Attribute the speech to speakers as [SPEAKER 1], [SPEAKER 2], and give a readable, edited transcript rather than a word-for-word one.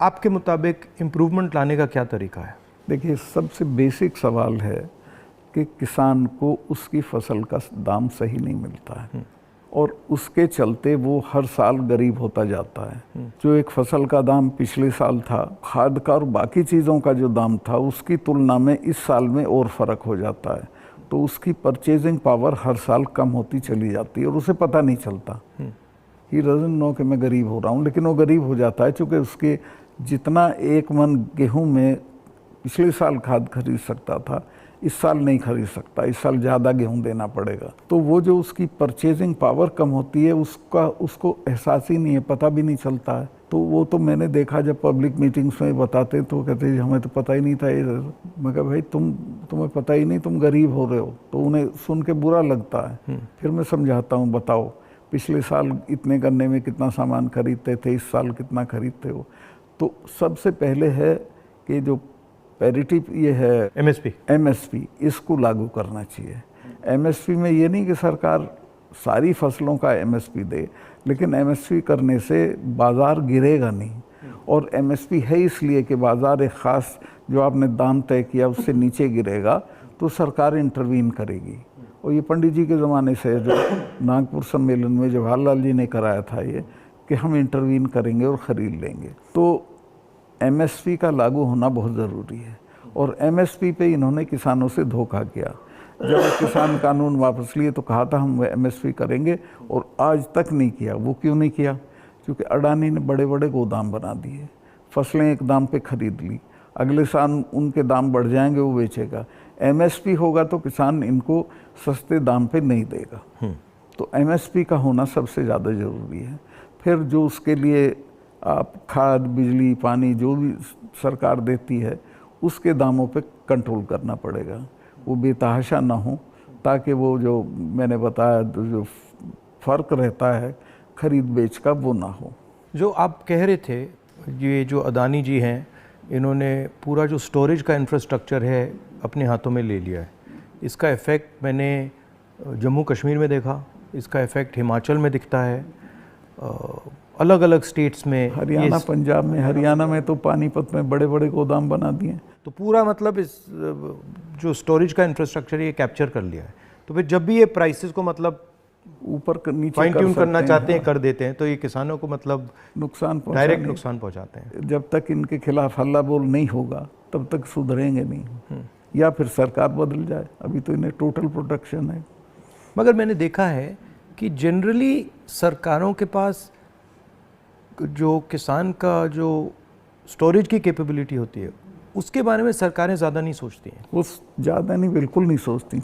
[SPEAKER 1] आपके मुताबिक इम्प्रूवमेंट लाने का क्या तरीका है?
[SPEAKER 2] देखिए, सबसे बेसिक सवाल है कि किसान को उसकी फसल का दाम सही नहीं मिलता है और उसके चलते वो हर साल गरीब होता जाता है। जो एक फसल का दाम पिछले साल था, खाद का और बाकी चीज़ों का जो दाम था, उसकी तुलना में इस साल में और फ़र्क हो जाता है। तो उसकी परचेजिंग पावर हर साल कम होती चली जाती है और उसे पता नहीं चलता। ही डजंट नो कि मैं गरीब हो रहा हूँ, लेकिन वो गरीब हो जाता है क्योंकि उसके जितना एक मन गेहूं में पिछले साल खाद खरीद सकता था, इस साल नहीं खरीद सकता। इस साल ज़्यादा गेहूं देना पड़ेगा। तो वो जो उसकी परचेजिंग पावर कम होती है, उसको एहसास ही नहीं है, पता भी नहीं चलता है। तो वो तो मैंने देखा, जब पब्लिक मीटिंग्स में बताते तो कहते हमें तो पता ही नहीं था ये। मैं कहा भाई तुम्हें पता ही नहीं, तुम गरीब हो रहे हो। तो उन्हें सुन के बुरा लगता है। फिर मैं समझाता हूँ, बताओ पिछले साल इतने गन्ने में कितना सामान खरीदते थे, इस साल कितना खरीदते हो। तो सबसे पहले है कि जो पैरिटी ये है एमएसपी, इसको लागू करना चाहिए। एमएसपी में ये नहीं कि सरकार सारी फसलों का एमएसपी दे, लेकिन एमएसपी करने से बाज़ार गिरेगा नहीं। और एमएसपी है इसलिए कि बाज़ार एक ख़ास जो आपने दाम तय किया उससे नीचे गिरेगा तो सरकार इंटरवीन करेगी। और ये पंडित जी के ज़माने से जो नागपुर सम्मेलन में जवाहरलाल जी ने कराया था ये, कि हम इंटरवीन करेंगे और ख़रीद लेंगे। तो एमएसपी का लागू होना बहुत ज़रूरी है। और एमएसपी पे इन्होंने किसानों से धोखा किया। जब किसान कानून वापस लिए तो कहा था हम एमएसपी करेंगे, और आज तक नहीं किया। वो क्यों नहीं किया? क्योंकि अडानी ने बड़े बड़े गोदाम बना दिए, फसलें एक दाम पे खरीद ली, अगले साल उनके दाम बढ़ जाएंगे, वो बेचेगा। एमएसपी होगा तो किसान इनको सस्ते दाम पे नहीं देगा। तो एमएसपी का होना सबसे ज़्यादा ज़रूरी है। फिर जो उसके लिए आप खाद, बिजली, पानी जो भी सरकार देती है, उसके दामों पे कंट्रोल करना पड़ेगा। वो बेतहाशा ना हो, ताकि वो जो मैंने बताया जो फ़र्क रहता है खरीद बेच का, वो ना हो।
[SPEAKER 1] जो आप कह रहे थे, ये जो अदानी जी हैं, इन्होंने पूरा जो स्टोरेज का इंफ्रास्ट्रक्चर है अपने हाथों में ले लिया है। इसका इफ़ेक्ट मैंने जम्मू कश्मीर में देखा, इसका इफ़ेक्ट हिमाचल में दिखता है, अलग अलग स्टेट्स में,
[SPEAKER 2] हरियाणा, पंजाब में। हरियाणा में तो पानीपत में बड़े बड़े गोदाम बना दिए।
[SPEAKER 1] तो पूरा मतलब इस जो स्टोरेज का इंफ्रास्ट्रक्चर ये कैप्चर कर लिया है। तो फिर जब भी ये प्राइसेस को मतलब
[SPEAKER 2] ऊपर नीचे
[SPEAKER 1] फाइन ट्यून करना चाहते हैं, कर देते हैं, तो ये किसानों को मतलब
[SPEAKER 2] नुकसान,
[SPEAKER 1] डायरेक्ट नुकसान पहुंचाते हैं।
[SPEAKER 2] जब तक इनके खिलाफ हल्ला बोल नहीं होगा तब तक सुधरेंगे नहीं, या फिर सरकार बदल जाए। अभी तो इन्हें टोटल प्रोटेक्शन है।
[SPEAKER 1] मगर मैंने देखा है कि जनरली सरकारों के पास जो किसान का जो स्टोरेज की कैपेबिलिटी होती है, उसके बारे में सरकारें ज़्यादा नहीं सोचती हैं।
[SPEAKER 2] वो ज़्यादा नहीं, बिल्कुल नहीं सोचती।